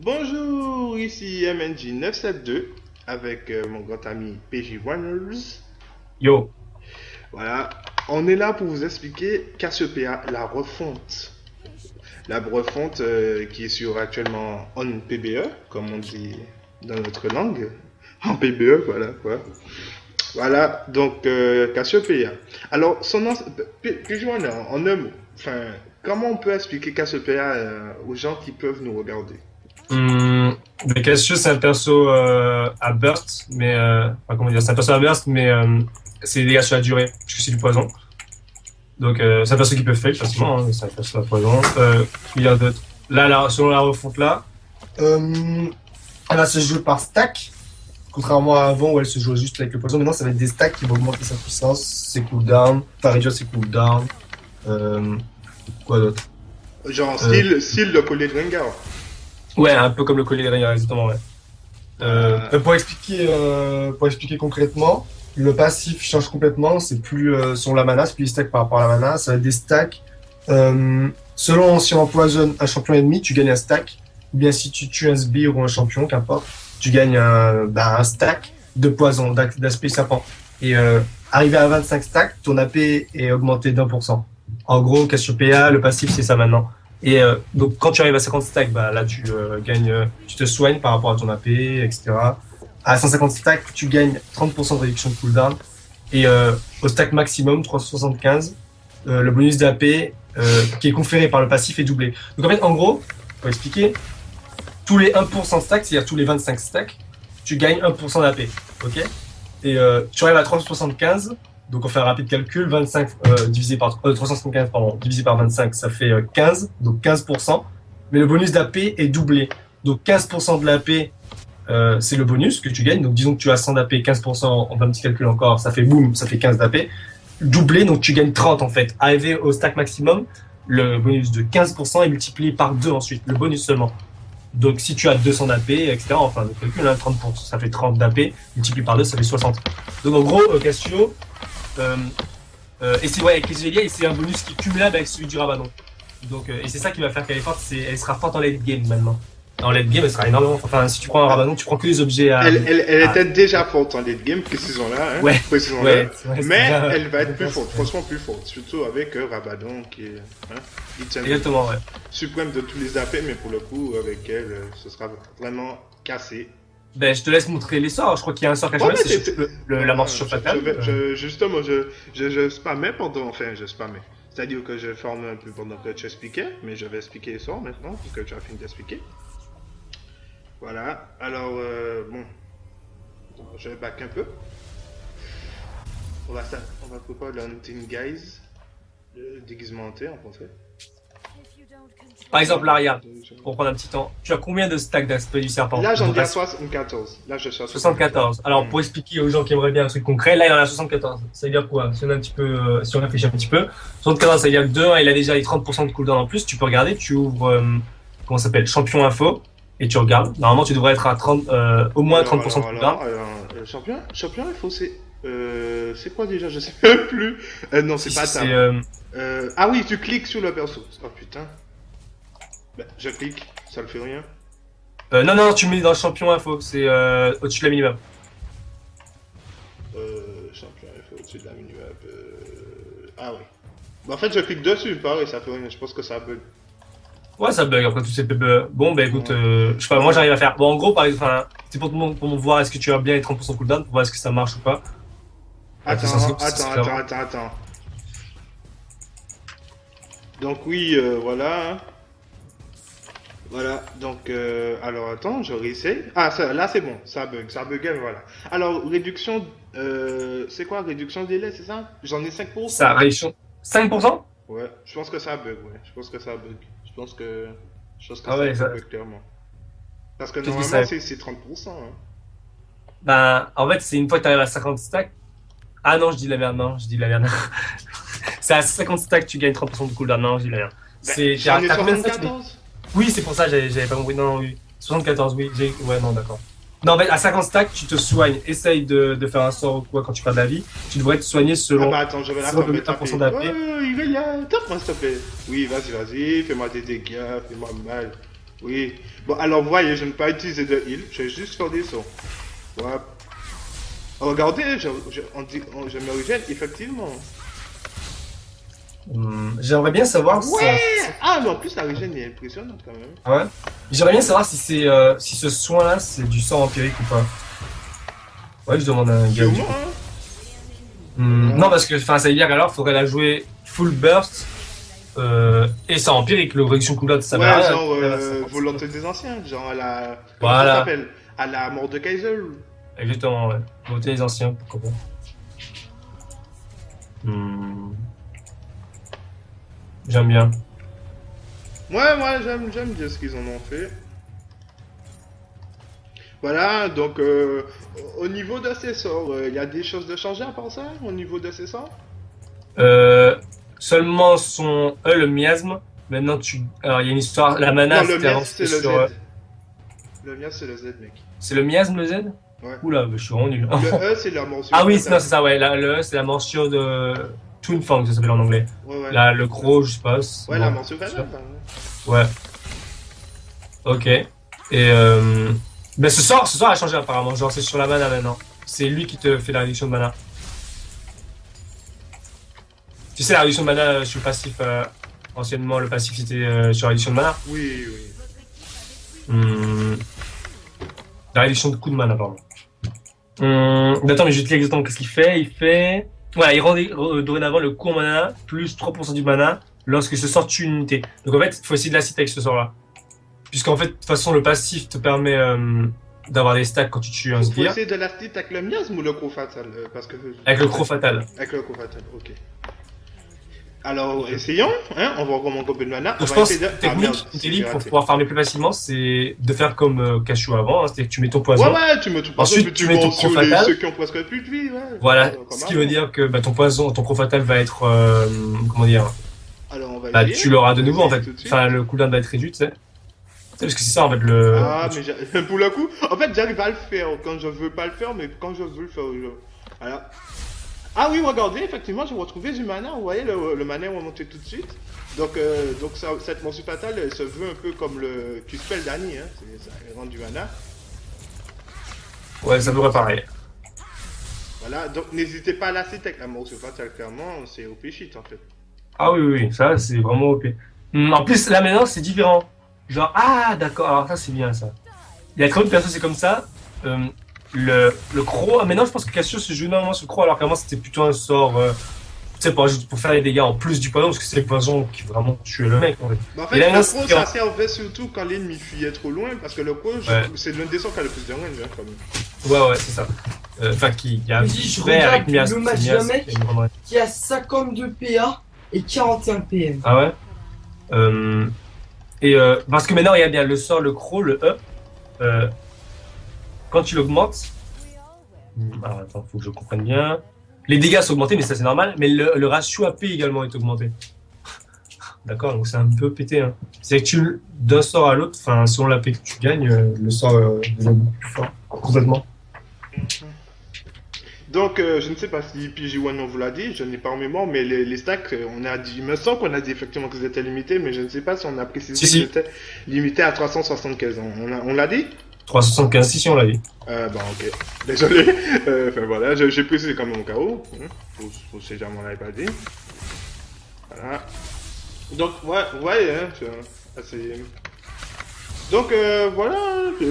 Bonjour, ici MNJ972 avec mon grand ami PJ Warners. Yo, Voilà, on est là pour vous expliquer Cassiopeia, la refonte. La refonte qui est sur actuellement en PBE, comme on dit dans notre langue. En PBE, voilà quoi. Voilà, donc Cassiopeia. Alors, son nom, PJ Warner, en un mot. Enfin, comment on peut expliquer Cassiopeia aux gens qui peuvent nous regarder? mais Cassio c'est un perso à burst, mais enfin, comment dire, c'est un perso à burst, mais c'est des dégâts sur la durée, parce que c'est du poison. Donc c'est un perso qui peut fake facilement, hein, mais c'est un perso à poison. Il y a d'autres. Là, selon la refonte là, elle va se jouer par stack, contrairement à avant où elle se jouait juste avec le poison. Maintenant, ça va être des stacks qui vont augmenter sa puissance, ses cooldowns, enfin réduire ses cooldowns. Quoi d'autre? Genre, Euh, style le collier de Rengar. Ouais, un peu comme le collier de Raynaud, exactement, ouais. Pour expliquer concrètement, le passif change complètement. C'est plus selon la mana, c'est plus des stacks par rapport à la mana. Ça va être des stacks. Selon si on empoisonne un champion ennemi, tu gagnes un stack. Ou bien si tu tues un sbire ou un champion, qu'importe, tu gagnes un stack de poison, d'aspect serpent. Et arrivé à 25 stacks, ton AP est augmenté d'1%. En gros, Cassiopeia, le passif, c'est ça maintenant. Et donc, quand tu arrives à 50 stacks, bah, là, tu gagnes, tu te soignes par rapport à ton AP, etc. À 150 stacks, tu gagnes 30% de réduction de cooldown. Et au stack maximum, 375, le bonus d'AP qui est conféré par le passif est doublé. Donc, en fait, en gros, pour expliquer, tous les 1% de stacks, c'est-à-dire tous les 25 stacks, tu gagnes 1% d'AP. Ok? Et tu arrives à 375. Donc on fait un rapide calcul, 25 divisé par 375 pardon, divisé par 25, ça fait 15, donc 15%. Mais le bonus d'AP est doublé. Donc 15% de l'AP, c'est le bonus que tu gagnes. Donc disons que tu as 100 d'AP, 15%, on fait un petit calcul encore, ça fait boum, ça fait 15 d'AP. Doublé, donc tu gagnes 30 en fait. Arrivé au stack maximum, le bonus de 15% est multiplié par 2 ensuite, le bonus seulement. Donc si tu as 200 d'AP, etc., enfin le calcul, hein, 30%, ça fait 30 d'AP, multiplié par 2, ça fait 60. Donc en gros, Cassio, euh, et c'est ouais, avec les Gélias, c'est un bonus qui est cumulable avec celui du Rabadon. Donc, et c'est ça qui va faire qu'elle est forte, elle sera forte en late game maintenant. En late game, elle sera énormément. Enfin, si tu prends un Rabadon, tu prends que les objets Elle à... était déjà forte en late game, précisons-là, hein, Ouais, précisons-là. ouais, c'est Mais déjà elle va être plus récompense. forte, franchement plus forte. Surtout avec Rabadon qui est item Exactement, ouais. suprême de tous les AP, mais pour le coup, avec elle, ce sera vraiment cassé. Ben, je te laisse montrer les sorts. Je crois qu'il y a un sort Ouais, caché, mais c'est la morsure fatale. justement, je spammais pendant, enfin, je spammais. C'est-à-dire que je formais un peu pendant que tu expliquais, mais je vais expliquer les sorts maintenant, puisque tu as fini d'expliquer. Voilà, alors, bon, je vais back un peu. On va préparer le Hunting Guys, le déguisement hanté en français. Par exemple, Laria, pour prendre un petit temps. Tu as combien de stacks d'aspect du serpent? Là, j'en Donc, ai à 74. Là, je suis à 74. Alors, pour expliquer aux gens qui aimeraient bien un truc concret, là, il en a 74. Ça veut dire quoi? Si on, a un petit peu, si on réfléchit un petit peu, 74, ça veut dire que 2, il a déjà les 30% de cooldown en plus. Tu peux regarder, tu ouvres, comment ça s'appelle, champion info, et tu regardes. Normalement, tu devrais être à 30, au moins 30% de cooldown. champion, il faut c'est quoi déjà? Je sais même plus. Non, c'est Si, pas si, ça. c'est, Ah oui, tu cliques sur le perso. Oh putain. Ben, je clique, ça le fait rien. non, tu mets dans champion info, c'est au-dessus de la minimum. Champion, il faut au-dessus de la minimap. Ah oui. Bah, en fait, je clique dessus, pareil, ça fait rien. Je pense que ça bug. Ouais, ça bug après tout ces PBE. Bon, ben écoute, Ouais. je sais pas, moi j'arrive à faire. Bon, en gros, par exemple, enfin, c'est pour voir est-ce que tu as bien les 30% de cooldown, pour voir est-ce que ça marche ou pas. C'est Attends, censé, attends. Donc oui, voilà. Voilà, donc, alors attends, je réessaye. Ah, ça, là c'est bon, ça buguait, voilà. Alors, réduction, c'est quoi, réduction de délai, c'est ça? J'en ai Ça 5%? réaction. 5%? Ouais, je pense que ça bug, ouais, je pense que ça bug. Je pense que Ah ça ouais, bug clairement. Parce que qu'est-ce que normalement, ça. c'est 30%, hein. Ben, en fait, c'est une fois que t'arrives à 50 stacks. Ah non, je dis la merde, non, je dis la merde. C'est à 50 stacks que tu gagnes 30% de cooldown, non, je dis la merde. Ben, C'est, j'en ai t'as combien de stacks? 74. Oui, c'est pour ça, j'avais pas compris. Non, oui. 74, oui. Ouais, non, d'accord. Non, mais à 50 stacks, tu te soignes. Essaye de faire un sort ou quoi quand tu perds de la vie. Tu devrais te soigner Ah selon bah attends, je vais la selon faire le me taper. 1% d'AP. Il y a, tape-moi s'il te plaît. Oui, vas-y, fais-moi des dégâts, fais-moi mal. Oui. Bon, alors, voyez, je ne vais pas utiliser de heal, je vais juste faire des sauts. Ouais. Regardez, je me régène, effectivement. J'aimerais bien savoir si ça... Ouais! Ah, mais en plus, la régène est impressionnante quand même. Ouais. J'aimerais bien savoir si c'est si ce soin-là, c'est du sang empirique ou pas. Ouais, je demande à un gars. Sûrement, hein? Non, parce que ça veut dire qu'alors, il faudrait la jouer full burst et sang empirique. Le réduction cooldown, ça va Ouais, rien. genre volonté des anciens, genre à la... Comment Voilà. ça s'appelle? À la mort de Kaiser. Exactement, ouais. Voter les anciens, pourquoi pas. J'aime bien. Ouais, j'aime bien ce qu'ils en ont fait. Voilà, donc au niveau de ces sorts, il y a des choses de changer à part ça, au niveau de ces sorts? Seulement son le miasme. Maintenant, alors, il y a une histoire. La mana, Non, le c'était avant, miasme, c'est le sur. Z. Le miasme, c'est le Z, mec. C'est le miasme, le Z? Ouais. Oula, je suis vraiment nul. Le E, c'est la morsure. Ah oui, non, c'est ça, ouais. Le E, c'est la morsure de Twin Fang, ça s'appelle en anglais. Ouais. Là, le gros, je sais pas. Ouais, la morsure fatale. Ouais. Ok. Et ben ce sort a changé apparemment. Genre, c'est sur la mana maintenant. C'est lui qui te fait la réduction de mana. Tu sais, la réduction de mana sur le passif, anciennement, le passif c'était sur la réduction de mana. Oui. La réduction de coup de mana, pardon. Attends, mais je vais te dire exactement qu'est-ce qu'il fait. Il fait. Voilà, il rend dorénavant le coup en mana plus 3% du mana lorsque ce sort tue une unité. Donc en fait, il faut essayer de la citer avec ce sort-là. Puisqu'en fait, de toute façon, le passif te permet d'avoir des stacks quand tu tues un sbire. sbire. Faut essayer de la citer avec le miasme ou le croc fatal parce que... Avec le croc fatal. Avec le croc fatal, ok. Alors, essayons, hein, on va voir comment on coupe le mana. Donc je pense que technique intelligente pour pouvoir farmer plus facilement, c'est de faire comme Cashew avant, hein, c'est-à-dire que tu mets ton poison. Ouais, tu mets ton poison, ensuite tu mets ton croc fatal. Ceux qui ont presque plus de vie, ouais. Voilà, ce qui veut dire que ton poison, ton croc fatal va être, comment dire, alors, on va tu l'auras de nouveau en fait. Enfin, le cooldown va être réduit, tu sais. Parce que c'est ça en fait le. Ah, mais pour le coup, en fait, j'arrive à le faire quand je veux pas le faire, mais quand je veux le faire, voilà. Ah oui, regardez, effectivement, j'ai retrouvé du mana. Vous voyez, le mana est remonté tout de suite. Donc cette morsure fatale, elle se veut un peu comme le Q-Spell d'Annie, hein. Ça rend du mana. Ouais, ça devrait pareil. Voilà, donc n'hésitez pas à la citer avec la morsure fatale, clairement, c'est OP shit en fait. Ah oui, ça c'est vraiment OP. En plus, là maintenant, c'est différent. Genre, ah d'accord, alors ça c'est bien ça. Il y a très peu de personnes, c'est comme ça. Le croc, maintenant je pense que Cassio se joue énormément sur le croc alors qu'avant c'était plutôt un sort tu sais pour faire les dégâts en plus du poison parce que c'est le poison qui vraiment tue le mec en fait. Bah, en fait, le croc ça servait surtout quand l'ennemi fuyait trop loin parce que le croc c'est l'un des sorts qui a le plus de range hein, quand même. Ouais c'est ça. Enfin qui a je regarde le match d'un mec qui a 52 PA et 41 PM. Ah ouais. Parce que maintenant il y a bien le sort, le croc, le E. Quand tu l'augmentes, alors attends, faut que je comprenne bien. Les dégâts sont augmentés, mais ça c'est normal. Mais le ratio AP également est augmenté. D'accord, donc c'est un peu pété. Hein. C'est que d'un sort à l'autre, enfin selon l'AP que tu gagnes, le sort devient beaucoup plus fort, complètement. Donc je ne sais pas si PG1 on vous l'a dit, je n'ai pas en mémoire, mais les stacks, on a dit, il me semble qu'on a dit effectivement qu'ils étaient limités, mais je ne sais pas si on a précisé qu'ils étaient limités à 375 ans. On l'a dit? 375, si on l'a dit. Ok. Désolé. Enfin voilà, j'ai précisé quand même au cas où. Pour si jamais on l'avait pas dit. Voilà. Donc, ouais, hein, c'est... Donc, voilà.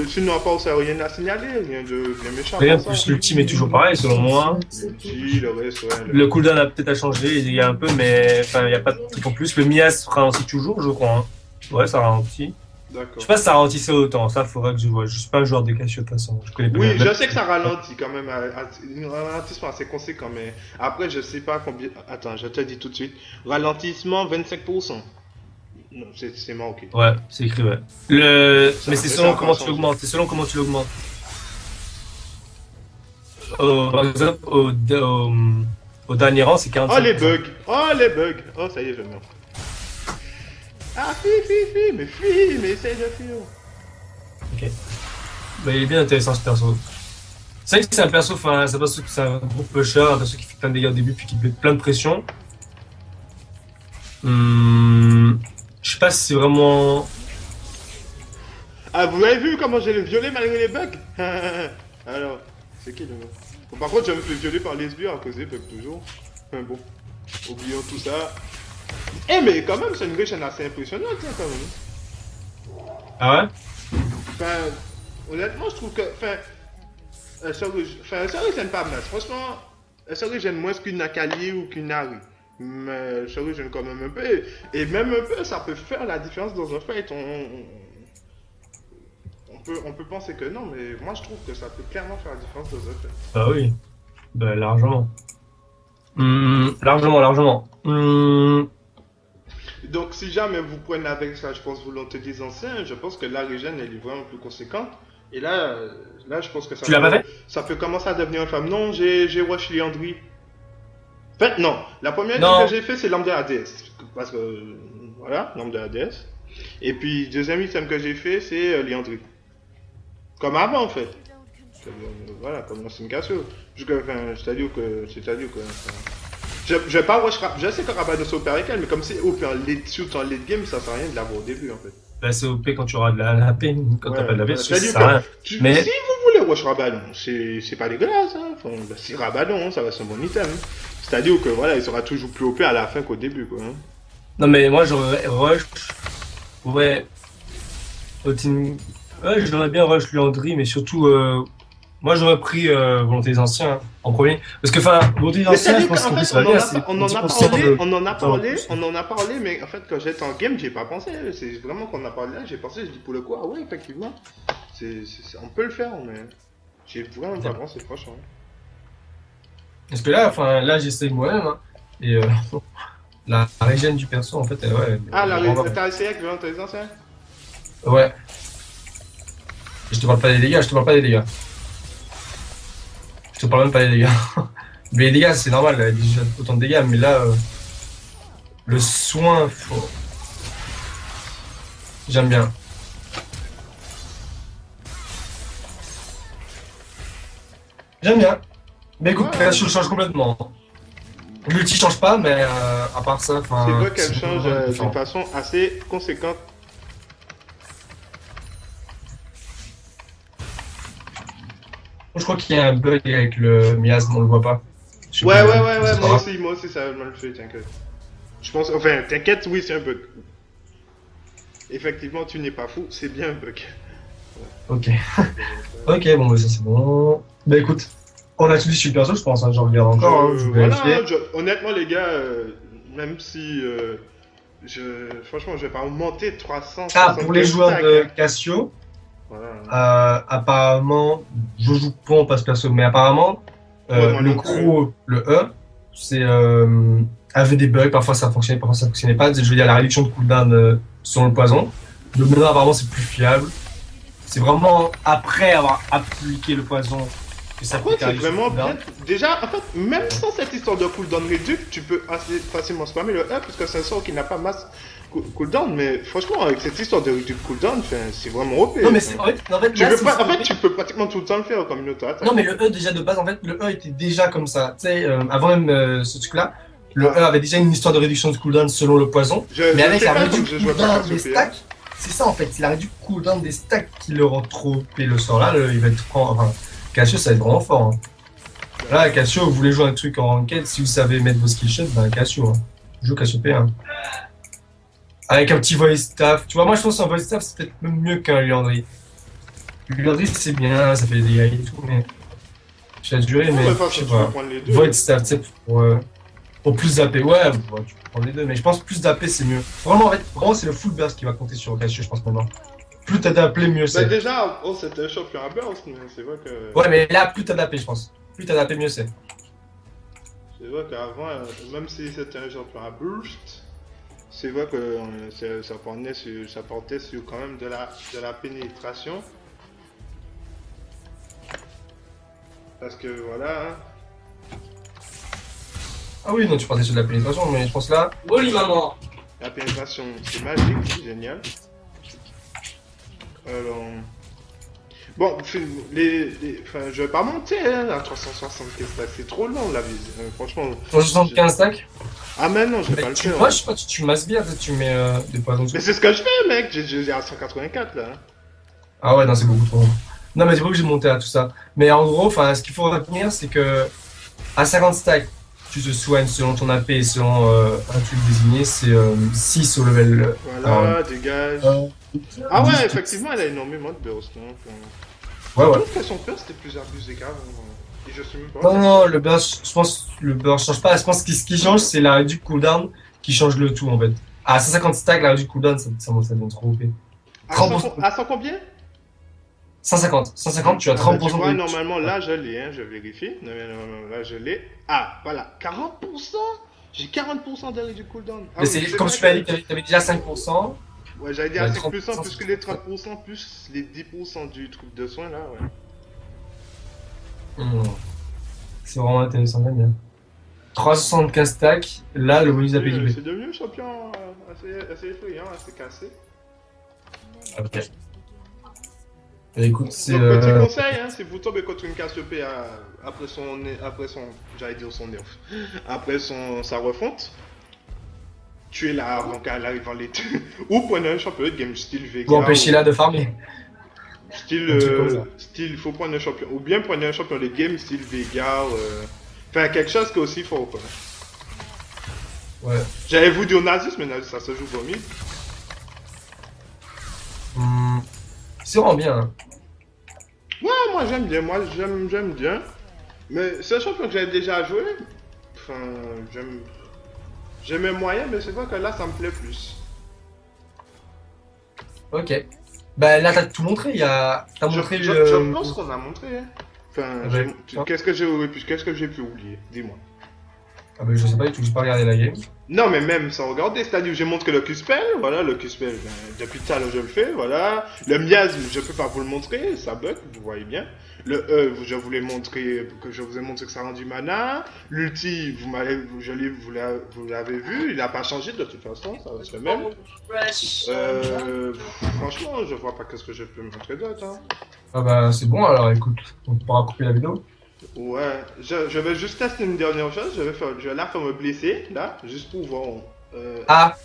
Sinon, à part ça, rien à signaler, rien de bien méchant. Rien, plus l'ultime est toujours pareil, selon moi. L'ultime, le reste, ouais. Le cooldown a peut-être changé, les dégâts un peu, mais enfin, il n'y a pas de truc en plus. Le Mias ralentit toujours, je crois. Hein. Ouais, ça ralentit. D'accord. Je sais pas si ça ralentissait autant, ça faudrait que je vois. Je suis pas un joueur de Casio de toute façon. Je connais pas oui, je sais que ça ralentit quand même, un ralentissement assez conséquent, mais après je sais pas combien. Attends, je te dis tout de suite. Ralentissement 25%. Non, c'est marqué. Ouais, c'est écrit, ouais. Mais c'est selon comment tu l'augmentes. C'est selon comment tu l'augmentes. Par exemple, au dernier rang, c'est 45%. Oh les bugs! Oh ça y est, je meurs. Ah, fuis, mais essaye de fuir. Ok. Bah, il est bien intéressant ce perso. C'est vrai que c'est un perso, enfin, c'est un gros pusher, un perso qui fait plein de dégâts au début puis qui met plein de pression. Je sais pas si c'est vraiment. Ah, vous avez vu comment j'ai le violet malgré les bugs? Alors, c'est qui le mec? Bon, par contre, je me fais violer par lesbien à cause des bugs toujours. Enfin bon, oublions tout ça. Eh, mais quand même, c'est une chaîne assez impressionnante, hein, quand même. Ah ouais? Enfin, honnêtement, je trouve que. Enfin, Sorry, c'est pas mal. Franchement, Sorry, j'aime moins qu'une Akali ou qu'une Ari. Mais Sorry, j'aime quand même un peu. Et même un peu, ça peut faire la différence dans un fight. On peut penser que non, mais moi je trouve que ça peut clairement faire la différence dans un fight. Bah oui, bah largement. Largement. Donc, si jamais vous prenez avec ça, je pense, volonté des anciens, je pense que la régène elle est vraiment plus conséquente. Et là, je pense que ça. Tu l'as pas fait? Ça peut commencer à devenir une femme. Non, j'ai rush Liandry. En fait, non. La première chose que j'ai fait, c'est l'arme de la déesse. Parce que, voilà, l'arme de la déesse. Et puis, deuxième item que j'ai fait, c'est Liandry. Comme avant, en fait. Voilà, comme dans Cassio. C'est-à-dire que. Je vais pas rush. Je sais que Rabadon c'est OP avec elle, mais comme c'est OP en late game, ça sert à rien de l'avoir au début, en fait. Bah c'est OP quand tu auras de la paix, quand t'as pas de la paix, ça sert à rien. Mais si vous voulez rush Rabadon, c'est pas dégueulasse, hein. Enfin, bah, si Rabadon, ça va être un bon item. C'est-à-dire que voilà, il sera toujours plus OP à la fin qu'au début, quoi. Hein. Non mais moi j'aurais rush, ouais, j'aurais bien rush Liandry, mais surtout, moi j'aurais pris Volonté des Anciens hein, en premier, parce que enfin Volonté des Anciens, je pense qu'en plus on en a parlé, mais en fait quand j'étais en game, j'ai pas pensé. C'est vraiment qu'on a parlé là, j'ai pensé, je dis pour le coup, ah ouais, effectivement, on peut le faire, mais j'ai vraiment pas pensé, franchement. Parce que là, enfin là j'essaye moi-même, hein, et la régène du perso en fait, ouais. Ah t'as essayé avec Volonté des Anciens? Ouais. Je te parle pas des dégâts, je te parle même pas des dégâts. Mais les dégâts, c'est normal, elle a déjà autant de dégâts, mais là, le soin, faut. J'aime bien. Mais écoute, Cassio change complètement. L'ulti change pas, mais à part ça, enfin. C'est vrai qu'elle change d'une façon assez conséquente. Je crois qu'il y a un bug avec le miasme, on le voit pas. Ouais, moi aussi ça va mal fait, t'inquiète. Je pense, enfin, t'inquiète, oui, c'est un bug. Effectivement, tu n'es pas fou, c'est bien un bug. Ok. Ok, bon, bah ça c'est bon. Bah écoute, on a tout dit sur le perso, je pense, hein, j'en regarde encore. Honnêtement, les gars, même si. Franchement, je vais pas monter 300. Ah, pour les joueurs de Cassio. Voilà. Apparemment, je joue pas pas ce perso, mais apparemment, le gros, le E, c'est avait des bugs, parfois ça fonctionnait, parfois ça fonctionnait pas. Je veux dire, la réduction de cooldown sur le poison. Le meneur, apparemment, c'est plus fiable. C'est vraiment après avoir appliqué le poison que ça peut c'est vraiment bien. Déjà, en fait, même sans cette histoire de cooldown réduit, tu peux assez facilement spammer le E, parce que c'est un sort qui n'a pas masse cooldown, mais franchement, avec cette histoire de cooldown, c'est vraiment OP. Non, mais en fait, tu peux pratiquement tout le temps le faire comme une auto-attaque. Non, mais le E, déjà de base, en fait, le E était déjà comme ça. Tu sais, avant même ce truc-là, le E avait déjà une histoire de réduction de cooldown selon le poison. Mais avec la réduction de cooldown des stacks, c'est ça en fait, c'est la réduction de cooldown des stacks qui le rend trop OP. Le sort là, il va être. Enfin, Cassio, ça va être vraiment fort. Hein. Là, Cassio, vous voulez jouer un truc en ranked, si vous savez mettre vos skill shots, ben Cassio. Hein. Joue Cassio P1. Avec un petit voice staff. Tu vois, moi je pense qu'un voice staff c'est peut-être même mieux qu'un Liandry. Liandry c'est bien, ça fait des dégâts et tout, mais. Je l'ai duré, mais. Je sais pas. Voice staff, tu sais, pour plus d'AP. Ouais, bon, tu peux prendre les deux, mais je pense que plus d'AP c'est mieux. Vraiment, en fait, c'est le full burst qui va compter sur Cassio, je pense maintenant. Plus t'as d'AP, mieux c'est. Bah déjà, c'était un champion à burst, mais c'est vrai que. Ouais, mais là, plus t'as d'AP, je pense. Plus t'as d'AP, mieux c'est. C'est vrai qu'avant, même si c'était un champion à burst. C'est vrai que ça portait sur quand même de la pénétration. Parce que voilà. Hein. Ah oui, non, tu partais sur de la pénétration, mais je pense là. Oui, maman! La pénétration, c'est magique, c'est génial. Alors. Bon, je vais pas monter hein, à 375 stacks, c'est trop long la vie. Franchement. 375 stacks? Ah mais non, je vais pas le faire. Moi, je sais pas, tu masses bien, tu mets des poisons. Mais c'est ce que je fais, mec. J'ai à 184 là. Ah ouais, non, c'est beaucoup trop. Non, mais c'est pas obligé de monter à tout ça. Mais en gros, enfin, ce qu'il faut retenir, c'est que à 50 stacks, tu te soignes selon ton AP et selon un truc désigné, c'est 6 au level 1. Voilà, dégage. Euh, Ah ouais, 10. effectivement, elle a énormément de burst. Donc, Ouais, je ouais. trouve que son burst est plus abusé qu'avant. Et je sais même pas. Non, non, le burst, je pense que le burst change pas. Je pense que ce qui change, c'est la réduction cooldown qui change le tout, en fait. À 150 stacks, la réduction cooldown, ça devient trop OP. À 100, 30%, à 100 combien? 150. 150, tu as Ah bah tu 30% de vois, réduction. normalement là je l'ai, hein, je vérifie. Normalement, là je l'ai. Ah, voilà, 40%. J'ai 40% de du cooldown. Ah Mais oui, c'est c'est comme vrai tu m'as que... dit, t'avais déjà 5%. Ouais, j'allais dire à Bah, 5% 30%, plus que les 30% plus les 10% du truc de soin là, ouais. Hmm. C'est vraiment intéressant, j'aime bien. 375 stacks, là, le bonus d'APJB. C'est devenu un champion assez effrayant, assez cassé. Ok. Écoute, c'est. Donc petit conseil, hein, si vous tombez contre une Cassiopeia après son, j'allais dire son nerf, après sa refonte, tuez-la avant qu'elle arrive en l'été. Ou prenez un champion de game style Vega. Ou empêcher-la de farmer. Style, Un truc comme ça. style, faut prendre un champion. Ou bien prenez un champion de game style Vega. Enfin, quelque chose qui est aussi fort, quoi. Ouais. J'avais vous dire Nasus, mais Nasus, ça se joue pas mieux. Hmm. C'est vraiment bien. Hein. Ouais, moi j'aime bien, j'aime bien. Mais c'est un champion que j'avais déjà joué. Enfin, j'aimais moyen, mais c'est vrai que là, ça me plaît plus. Ok. Bah là, t'as tout montré. T'as montré Je pense qu'on a montré. Hein. Enfin, Ah bah, qu'est-ce que j'ai pu oublier? Dis-moi. ah bah, je sais pas du tout, j'ai pas regardé la game. Non, mais même sans regarder, c'est-à-dire j'ai montré le Q-Spell, voilà, le Q-Spell, ben, depuis tout à l'heure je le fais, voilà. Le miasme, je peux pas vous le montrer, ça bug, vous voyez bien. Le E, je voulais montrer, que je vous ai montré que ça rend du mana. L'ulti, vous l'avez vu, il a pas changé de toute façon, ça reste le même. Franchement, je vois pas qu'est-ce que je peux montrer d'autre, hein. Ah bah c'est bon alors, écoute, on pourra couper la vidéo. Ouais, je vais juste tester une dernière chose, je vais la faire me blesser, là, juste pour voir. Ah,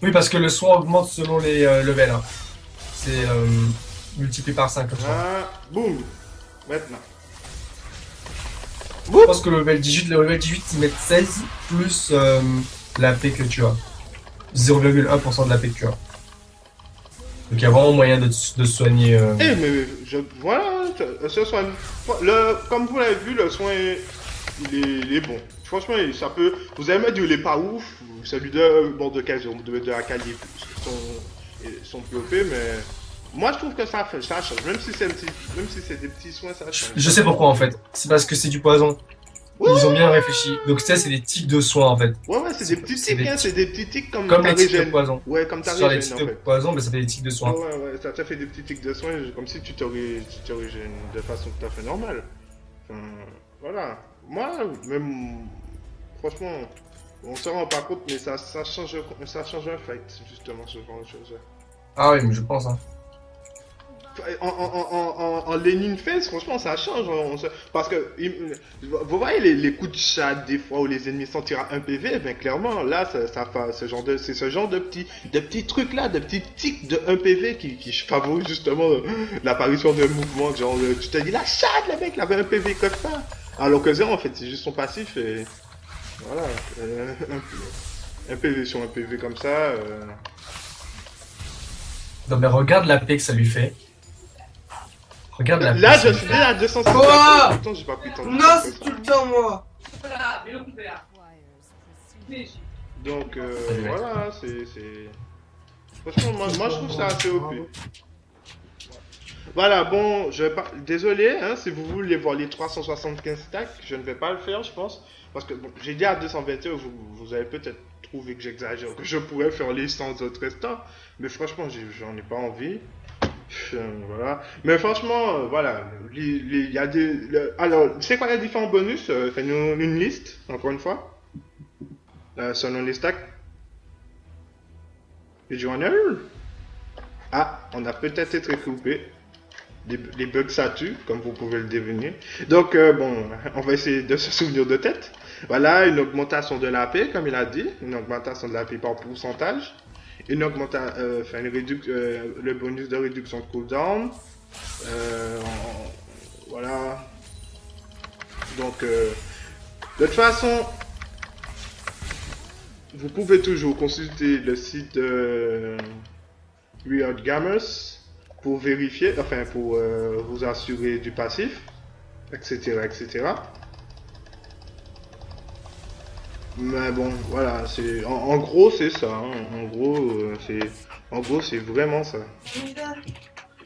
oui, parce que le soin augmente selon les levels. Hein. C'est multiplié par 5 comme ça. Ah, boum, maintenant. Je pense que le level 18, ils mettent 16 plus la paix que tu as. 0,1% de la paix que tu as. Donc il y a vraiment moyen de se soigner. Eh, mais voilà, ce soin. Comme vous l'avez vu, le soin, il est bon. Franchement, ça peut. Vous avez dit, il est pas ouf. Celui de occasion, de Akali sont plus OP, mais. Moi, je trouve que ça change. Même si c'est des petits soins, ça change. Je sais pourquoi en fait. C'est parce que c'est du poison. Ouais, Ils ont bien réfléchi. Donc ça, c'est des tics de soin en fait. ouais, c'est des petits tics, hein, c'est des petits tics comme les tics de régène. poison. Ouais, comme ta Sur les régène, tics en de fait. poison, bah, ça fait des tics de soin. Ouais, ça te fait des petits tics de soins, comme si tu te régènes de façon tout à fait normale. Enfin, voilà. Moi, même, franchement, on se rend pas compte, mais ça change un fight, justement, ce genre de choses. Ah oui, mais je pense. Hein. En laning phase, franchement, ça change. Parce que, vous voyez les coups de chat, des fois, où les ennemis s'en tirent à 1 PV, ben clairement, là, c'est ce genre de petits trucs là, de petits tics de 1 PV qui favorisent justement l'apparition d'un mouvement. Genre, tu te dis, la chatte, le mec, il avait 1 PV comme ça. Alors que zéro, en fait, c'est juste son passif et. Voilà. Un PV sur un PV comme ça. Non mais regarde la paix que ça lui fait. Regarde la Là, paix. je suis déjà à 250. Quoi Putain, j'ai pas pris tant de Non, temps que c'est ça. tout le temps moi. Donc voilà, franchement, moi je trouve ça assez OP. Voilà, bon, je vais pas... Désolé, hein, si vous voulez voir les 375 stacks, je ne vais pas le faire, je pense. Parce que bon, j'ai dit à 221, vous avez peut-être trouvé que j'exagère, que je pourrais faire les 100 autres restants. Mais franchement, j'en ai pas envie. Voilà. Mais franchement, voilà. Il y a alors, c'est quoi les différents bonus? Fais-nous une liste, encore une fois. Selon les stacks. Et du runner. Ah, on a peut-être été coupé. Les bugs ça tue, comme vous pouvez le deviner. Donc, bon, on va essayer de se souvenir de tête. Voilà, une augmentation de l'AP, comme il a dit. Une augmentation de l'AP par pourcentage. le bonus de réduction de cooldown. Voilà. Donc, de toute façon, vous pouvez toujours consulter le site Riot Gamers pour vérifier, enfin pour vous assurer du passif, etc., etc. Mais bon, voilà, c'est en gros c'est ça. Hein. En gros c'est vraiment ça.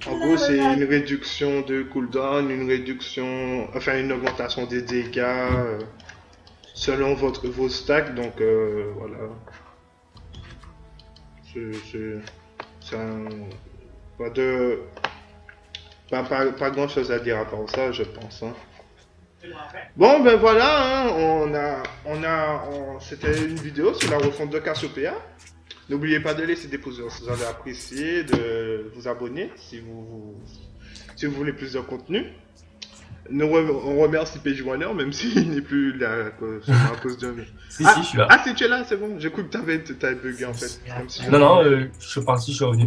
En gros, c'est une réduction de cooldown, une augmentation des dégâts selon vos stacks. Donc voilà, pas grand chose à dire à part ça, je pense. Hein. Bon, ben voilà, hein, c'était une vidéo sur la refonte de Cassiopeia. N'oubliez pas de laisser des pouces si vous avez apprécié, de vous abonner si vous voulez plus de contenu. On remercie Page Warner, même s'il n'est plus là à cause de nous. Si, je suis là. Ah, si tu es là, c'est bon. J'ai cru que t'avais bugué en fait. Non, je suis parti, je suis revenu.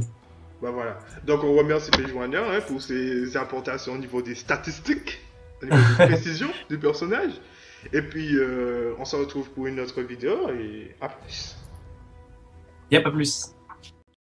Bah voilà. Donc on remercie Page Warner hein, pour ses apportations au niveau des statistiques, au niveau de précision du personnage. Et puis on se retrouve pour une autre vidéo et à plus. Y'a pas plus.